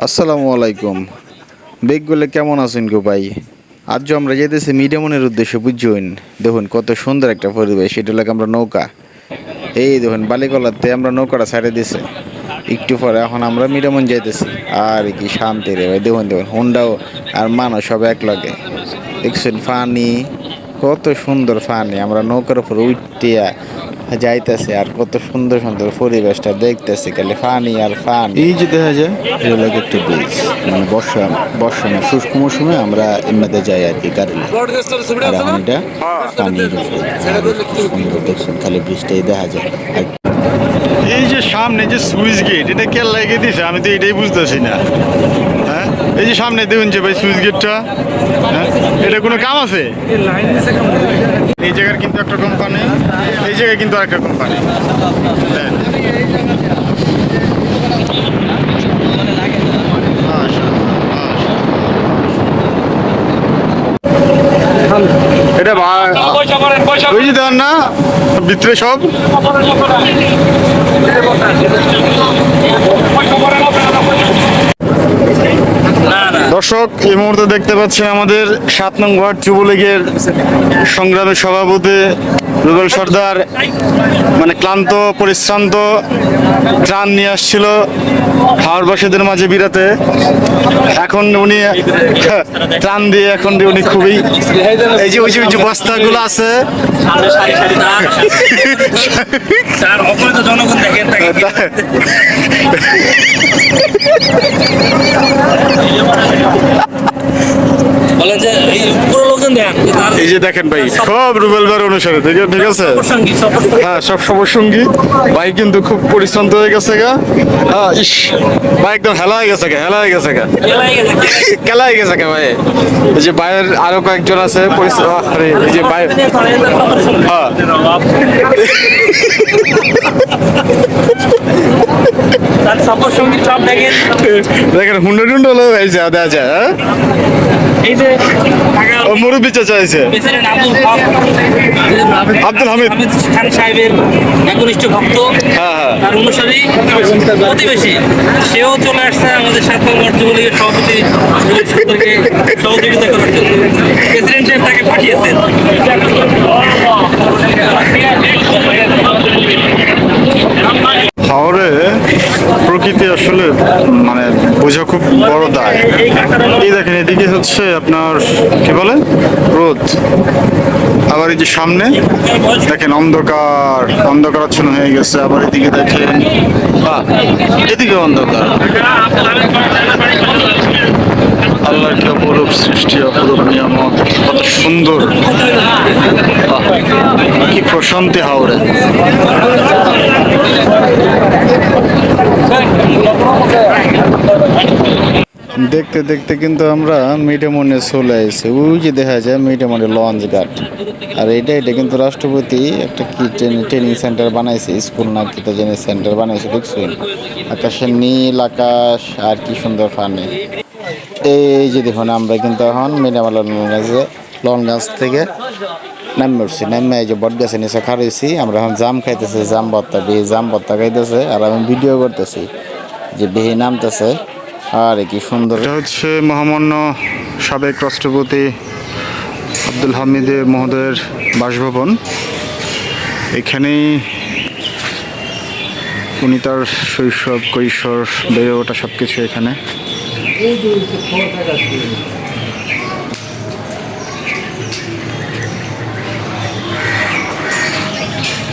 আসসালামু আলাইকুম। বেগগুলো কেমন আছেন গো ভাই? আজ আমরা যেতেছি মিডিয়ামনের উদ্দেশ্যে বুঝছেন। দেখুন কত সুন্দর একটা পরিবেশ, এটা লাগে আমরা নৌকা। এই দেখুন বালিকলাতে আমরা নৌকাটা ছাড়ে দিছে একটু পরে, এখন আমরা মিডিয়ামন যাইতেছি। আর কি শান্তি রে ভাই, দেখুন দেখুন হুন্ডাও আর মানুষ সব এক লগে। দেখছেন ফানি, কত সুন্দর ফানি, আমরা নৌকার উপর উঠতিয়া যাইতেছে আর কত সুন্দর সুন্দর পরিবেশটা দেখতেছি, খালি ফানি আর ফানি। এই যে দেখা যায় এটা লাগে একটা ব্রিজ, মানে বর্ষা না শুষ্ক মৌসুমে আমরা এমনিতে যাই আর কি গাড়ি নিয়ে। আর এখন এটা পানির উপরে সুন্দর দেখছেন, খালি ব্রিজটাই দেখা যায়। আর এই যে সামনে যে সুইচ গেট, এটা কে লাগিয়ে দিয়েছে আমি তো এটাই বুঝতেছি না। হ্যাঁ, এই যে সামনে দেখুন যে ভাই সুইচ গেটটা, হ্যাঁ এটা কোনো কাম আছে? এই জায়গার কিন্তু একটা কোম্পানি, এই জায়গায় কিন্তু আরেকটা কোম্পানি। এটা ওই যে দেন না ভিতরে সব। দর্শক এই মুহূর্তে দেখতে পাচ্ছেন আমাদের ৭ নং ওয়ার্ড যুবলীগের সংগ্রামের সভাপতি রুবেল সর্দার মানে ক্লান্ত পরিশ্রান্ত ত্রাণ নিয়ে আসছিল হাওড়বাসীদের মাঝে বিরাতে। এখন উনি ত্রাণ দিয়ে এখন উনি খুবই, এই যে ওই যে বস্তাগুলো আছে জনগণ দেখেন এই যে দেখেন ভাই সব রুবেল ভাইয়ের অনুসারে, ঠিক আছে? হ্যাঁ সব সঙ্গী ভাই কিন্তু খুব পরিশ্রান্ত হয়ে গেছে গা। ইস ভাই একদম হেলা হয়ে গেছে গা, খেলা হয়ে গেছে গা ভাই। এই যে ভাইয়ের আরো কয়েকজন আছে এই যে ভাই, হ্যাঁ দেখেন হুন্ডা টুন্ডা হলো এই যে দেওয়া যায়। হ্যাঁ মুরব্বী চাচা আছে আব্দুল হামিদ খান সাহেবের একনিষ্ঠ ভক্ত, তার অনুসারী প্রতিবেশী, সেও চলে আসছে আমাদের ৭ নং ওয়ার্ড যুবলীগের সভাপতি সহযোগিতা করার জন্য। প্রেসিডেন্ট সাহেব তাকে পাঠিয়েছেন। হাওড়ে প্রকৃতি আসলে মানে বোঝা খুব বড় দায়। এই দেখেন এদিকে হচ্ছে আপনার কি বলে রোদ, আবার এই যে সামনে দেখেন অন্ধকারাচ্ছন্ন হয়ে গেছে। আবার এদিকে দেখেন এদিকে অন্ধকার। আল্লাহর কি অপরূপ সৃষ্টি, অপরূপ নিয়ামত, কত সুন্দর, কি প্রশান্তি হাওড়ে। দেখতে দেখতে কিন্তু আমরা মিঠামনে চলে আসছি। ওই যে দেখা যায় মিঠামনে লঞ্চ ঘাট। আর এটা কিন্তু রাষ্ট্রপতি একটা কি ট্রেনিং সেন্টার বানাইছে, স্কুল না কি তো জানি সেন্টার বানাইছে। দেখছেন আকাশের নীল আকাশ আর কি সুন্দর পানি। এই যে দেখুন আমরা কিন্তু এখন মিঠামলা লঞ্চ থেকে নামে উঠছি, নামে এই যে বট গাছের নিচে খাড়াইছি। আমরা এখন জাম খাইতেছি, জাম ভর্তা খাইতেছে আর আমি ভিডিও করতেছি যে বেহি নামতেছে। আর কি সুন্দর, এটা হচ্ছে মহামান্য সাবেক রাষ্ট্রপতি আব্দুল হামিদের মহোদয়ের বাসভবন। এখানেই উনি তার শৈশব কৈশোর বেড়ে ওঠা সব কিছু এখানে।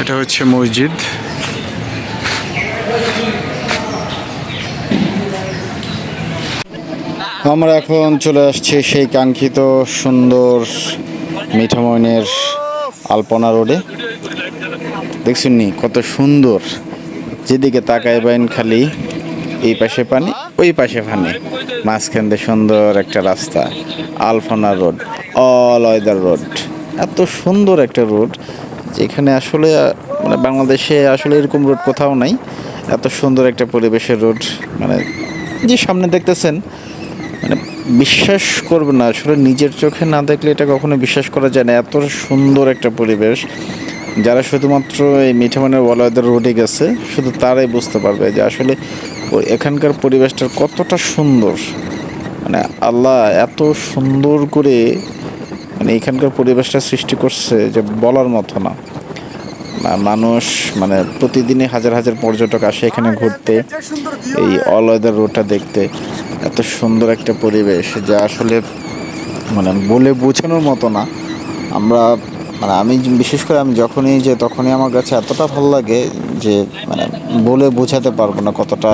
এটা হচ্ছে মসজিদ। আমরা এখন চলে আসছি সেই কাঙ্ক্ষিত সুন্দর মিঠামইনের আলপনা রোডে। দেখছেন নি কত সুন্দর, যেদিকে তাকায় বাইন খালি এই পাশে পানি ওই পাশে পানি, মাঝখান দিয়ে সুন্দর একটা রাস্তা, আলপনা রোড, অল ওয়েদার রোড। এত সুন্দর একটা রোড যেখানে আসলে মানে বাংলাদেশে আসলে এরকম রোড কোথাও নাই। এত সুন্দর একটা পরিবেশের রোড, মানে যে সামনে দেখতেছেন মানে বিশ্বাস করবে না, আসলে নিজের চোখে না দেখলে এটা কখনো বিশ্বাস করা যায় না। এত সুন্দর একটা পরিবেশ, যারা শুধুমাত্র এই মিঠামনের ওয়ালাদের রোডে গেছে শুধু তারাই বুঝতে পারবে যে আসলে এখানকার পরিবেশটা কতটা সুন্দর, মানে আল্লাহ এত সুন্দর করে মানে এখানকার পরিবেশটা সৃষ্টি করছে যে বলার মতো না। মানুষ মানে প্রতিদিনই হাজার হাজার পর্যটক আসে এখানে ঘুরতে, এই অল ওয়েদার রোডটা দেখতে। এত সুন্দর একটা পরিবেশ যা আসলে মানে বলে বোঝানোর মতো না। আমরা মানে আমি বিশেষ করে আমি যখনই যে তখনই আমার কাছে এতটা ভালো লাগে যে মানে বলে বোঝাতে পারবো না কতটা।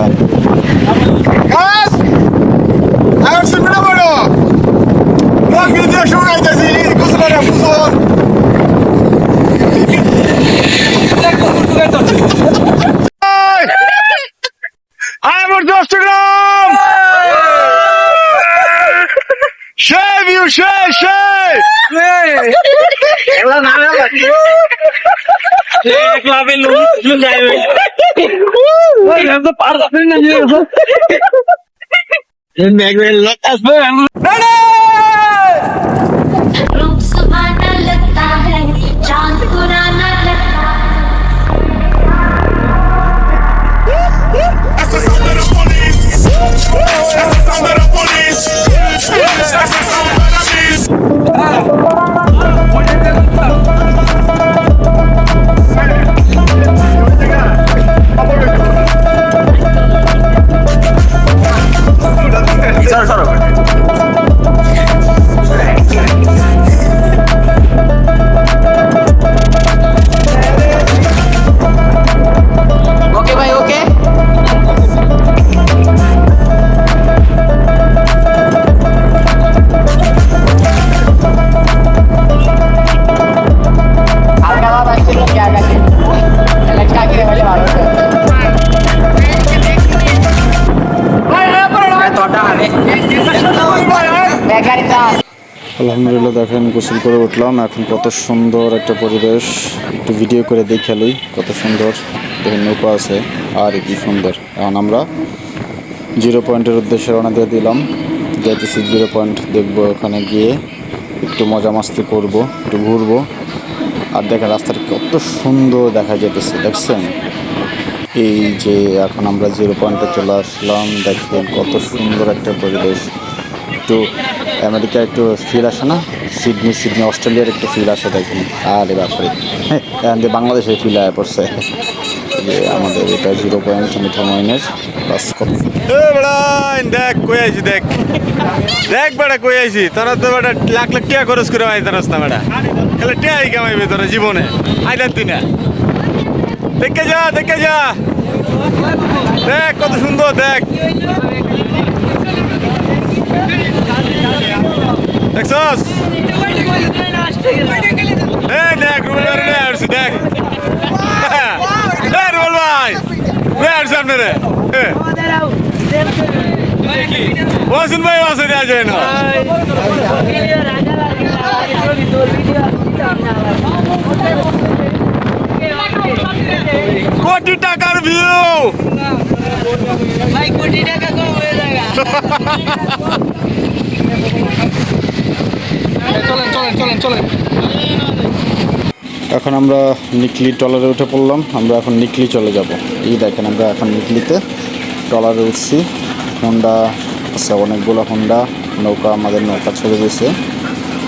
ক্লাবের লোক যাবে रूप सुहाना लगता है चांद पुराना लगता है That's the sound of the police. That's the sound of the police. That's the sound of the police. Okay भाई ओके। हल्का सा बच्चे लोग क्या करते हैं लटका के वाले मारो আলহামদুলিল্লাহ দেখেন গোসল করে উঠলাম, এখন কত সুন্দর একটা পরিবেশ, একটু ভিডিও করে দেখালই কত সুন্দর। দেখেন নৌকা আছে আর কি সুন্দর। এখন আমরা জিরো পয়েন্টের উদ্দেশ্যে রওনা দিয়ে দিলাম, যাইতেছি জিরো পয়েন্ট দেখবো, ওখানে গিয়ে একটু মজা মাস্তি করবো, একটু ঘুরবো। আর দেখেন রাস্তাটা কত সুন্দর দেখা যেতেছে, দেখছেন? এই যে এখন আমরা জিরো পয়েন্টে চলে আসলাম, দেখেন কত সুন্দর একটা পরিবেশ। একটু আমেরিকা একটু ফিল আসে না, সিডনি অস্ট্রেলিয়ার একটু ফিল আসে দেখেন। আরে বাপরে, এখান দিয়ে বাংলাদেশের ফিল আয় পড়ছে। যে আমাদের এটা জিরো পয়েন্ট মিঠামইনের বাস। দেখ কই আইছি, দেখ দেখ বেটা কই আইছি। তোরা তো বেটা লাখ লাখ টাকা খরচ করে আইতারস না বেটা, তাহলে টাকাই কামাইবে তোরা জীবনে, আইতার তুই না। দেখে যা দেখে যা, দেখ কত সুন্দর, দেখ দেখছস? দেখ রুবেল ভাই আসছি, দেখ রুবেল ভাই আসছি আপনারে। বসুন ভাই বসে দেওয়া যায় না। কোটি টাকার ভিউ, कोटी टाका कम हो जाएगा। এখন আমরা নিকলি ট্রলারে উঠে পড়লাম, আমরা এখন নিকলি চলে যাব। এই দেখেন আমরা এখন নিকলিতে ট্রলারে উঠছি। হোন্ডা আছে অনেকগুলো, হোন্ডা নৌকা, আমাদের নৌকা ছেড়ে দিয়েছে।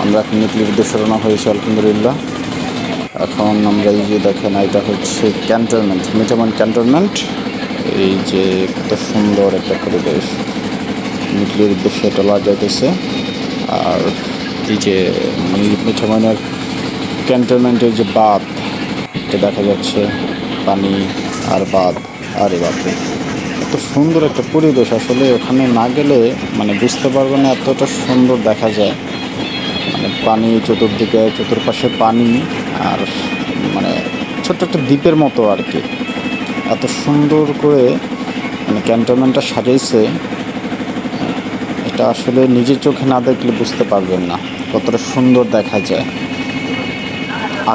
আমরা এখন নিকলির উদ্দেশ্যে রওনা হয়েছি আলহামদুলিল্লাহ। এখন আমরা এই যে দেখেন এটা হচ্ছে ক্যান্টনমেন্ট, মিঠামইন ক্যান্টনমেন্ট। এই যে কত সুন্দর একটা পরিবেশ, নিকলির উদ্দেশ্যে ট্রলার যাইতেছে। আর এই যে মিঠামইনের ক্যান্টনমেন্টের যে বাঁধ, এটা দেখা যাচ্ছে পানি আর বাঁধ। আরে বাপরে, এত সুন্দর একটা পরিবেশ, আসলে ওখানে না গেলে মানে বুঝতে পারবে না এতটা সুন্দর দেখা যায়। মানে পানি চতুর্দিকে, চতুর্পাশে পানি, আর মানে ছোট্ট একটা দ্বীপের মতো আর কি। এত সুন্দর করে মানে ক্যান্টনমেন্টটা সাজাইছে, এটা আসলে নিজের চোখে না দেখলে বুঝতে পারবেন না কতটা সুন্দর দেখা যায়।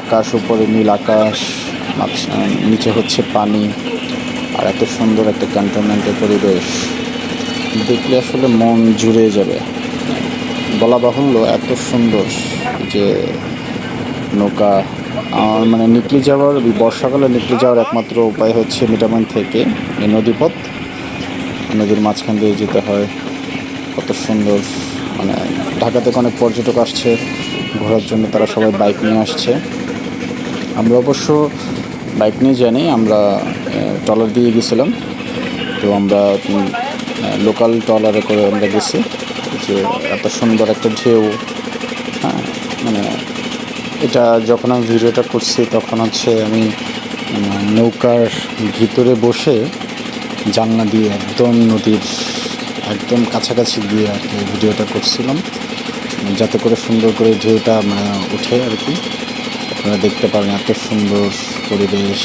আকাশ, উপরে নীল আকাশ, নিচে হচ্ছে পানি, আর এত সুন্দর একটা ক্যান্টনমেন্টের পরিবেশ দেখলে আসলে মন জুড়ে যাবে, বলা বাহুল্য এত সুন্দর। যে নৌকা মানে নিকলি যাওয়ার, বর্ষাকালে নিকলি যাওয়ার একমাত্র উপায় হচ্ছে মিঠামইন থেকে এই নদীপথ। নদীর মাঝখান দিয়ে যেতে হয়। কত সুন্দর, মানে ঢাকা থেকে অনেক পর্যটক আসছে ঘোরার জন্য, তারা সবাই বাইক নিয়ে আসছে। আমরা অবশ্য বাইক নিয়ে যাইনি, আমরা ট্রলার দিয়ে গেছিলাম। তো আমরা লোকাল ট্রলারে করে আমরা গেছি। যে এত সুন্দর একটা ঢেউ, হ্যাঁ, মানে এটা যখন আমি ভিডিওটা করছি তখন হচ্ছে আমি নৌকার ভিতরে বসে জানলা দিয়ে একদম নদীর একদম কাছাকাছি গিয়ে আর কি ভিডিওটা করছিলাম, যাতে করে সুন্দর করে ঢেউটা উঠে আর কি আপনারা দেখতে পারেন। এত সুন্দর পরিবেশ,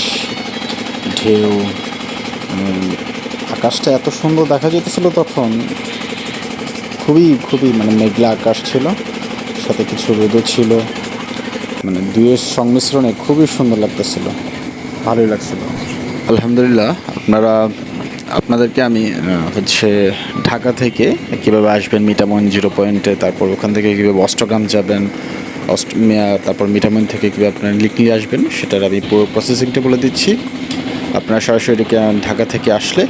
ঢেউ, আকাশটা এত সুন্দর দেখা যেতেছিল তখন। খুবই খুবই মানে মেঘলা আকাশ ছিল, সাথে কিছু রোদও ছিল, মানে দুয়ের সংমিশ্রণে খুবই সুন্দর লাগতেছিল, ভালোই লাগছিল। আলহামদুলিল্লাহ। আপনাদেরকে আমি হচ্ছে ঢাকা থেকে কীভাবে আসবেন মিঠামইন 0 পয়েন্টে, তারপর ওখান থেকে কীভাবে অষ্টগ্রাম যাবেন, তারপর মিঠামইন থেকে কীভাবে আপনারা লিখলি আসবেন, সেটার আমি পুরো প্রসেসিংটা বলে দিচ্ছি। আপনারা সরাসরি ঢাকা থেকে আসলে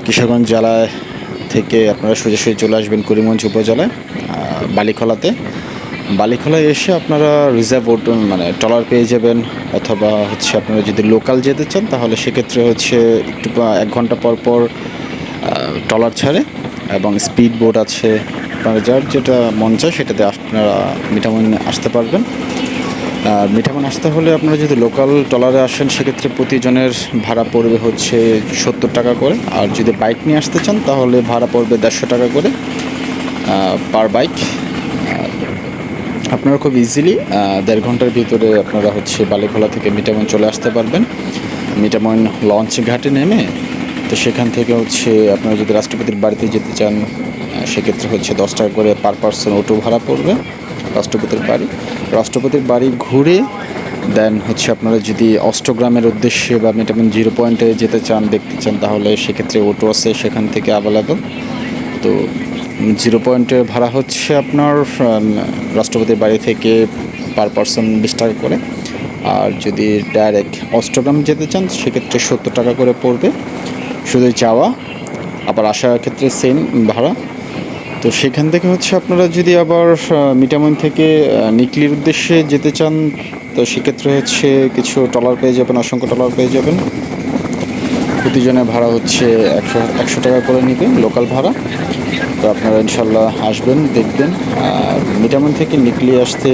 কিশোরগঞ্জ জেলায় থেকে আপনারা সোজাসুজি চলে আসবেন করিমগঞ্জ উপজেলায় বালিখোলায় এসে আপনারা রিজার্ভ মানে ট্রলার পেয়ে যাবেন, অথবা হচ্ছে আপনারা যদি লোকাল যেতে চান তাহলে সেক্ষেত্রে হচ্ছে একটু 1 ঘন্টা পর পর ট্রলার ছাড়ে, এবং স্পিড বোট আছে। আপনারা যার যেটা মন চায় সেটাতে আপনারা মিঠামইন আসতে পারবেন। আর মিঠামইন আসতে হলে আপনারা যদি লোকাল ট্রলারে আসেন সেক্ষেত্রে প্রতিজনের ভাড়া পড়বে হচ্ছে 70 টাকা করে, আর যদি বাইক নিয়ে আসতে চান তাহলে ভাড়া পড়বে 150 টাকা করে পার বাইক। আপনারা খুব ইজিলি 1.5 ঘন্টার ভিতরে আপনারা হচ্ছে বালিখোলা থেকে মিঠামইন চলে আসতে পারবেন। মিঠামইন লঞ্চ ঘাটে নেমে তো সেখান থেকে হচ্ছে আপনারা যদি রাষ্ট্রপতির বাড়িতে যেতে চান সেক্ষেত্রে হচ্ছে 10 টাকা করে পার পার্সন অটো ভাড়া পড়বে রাষ্ট্রপতির বাড়ি ঘুরে দেন হচ্ছে আপনারা যদি অষ্টগ্রামের উদ্দেশ্যে বা মিঠামইন 0 পয়েন্টে যেতে চান, দেখতে চান, তাহলে সেক্ষেত্রে অটো আছে সেখান থেকে অ্যাভেলেবল। তো 0 পয়েন্টের ভাড়া হচ্ছে আপনার রাষ্ট্রপতির বাড়ি থেকে পার পার্সন 20 টাকা করে, আর যদি ডাইরেক্ট অষ্টগ্রাম যেতে চান সেক্ষেত্রে 70 টাকা করে পড়বে শুধু যাওয়া, আবার আসার ক্ষেত্রে সেম ভাড়া। তো সেখান থেকে হচ্ছে আপনারা যদি আবার মিঠামইন থেকে নিকলির উদ্দেশ্যে যেতে চান তো সেক্ষেত্রে হচ্ছে কিছু ট্রলার পেয়ে যাবেন, অসংখ্য ট্রলার পেয়ে যাবেন। প্রতিজনের ভাড়া হচ্ছে 100 টাকা করে নেবে লোকাল ভাড়া। তো আপনারা ইনশাল্লাহ আসবেন, দেখবেন। আর মিঠামইন থেকে নিকলি আসতে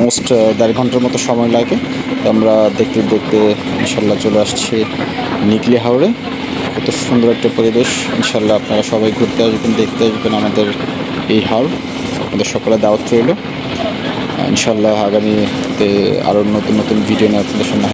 মোস্ট 1.5 ঘন্টার মতো সময় লাগে। তো আমরা দেখতে দেখতে ইনশাল্লাহ চলে আসছি নিকলি হাওরে। কত সুন্দর একটা পরিবেশ, ইনশাল্লাহ আপনারা সবাই ঘুরতে আসবেন, দেখতে আসবেন আমাদের এই হাওর। আমাদের সকলে দাওয়াত রইল। ইনশাল্লাহ আগামীতে আরও নতুন নতুন ভিডিও নিয়ে আপনাদের সামনে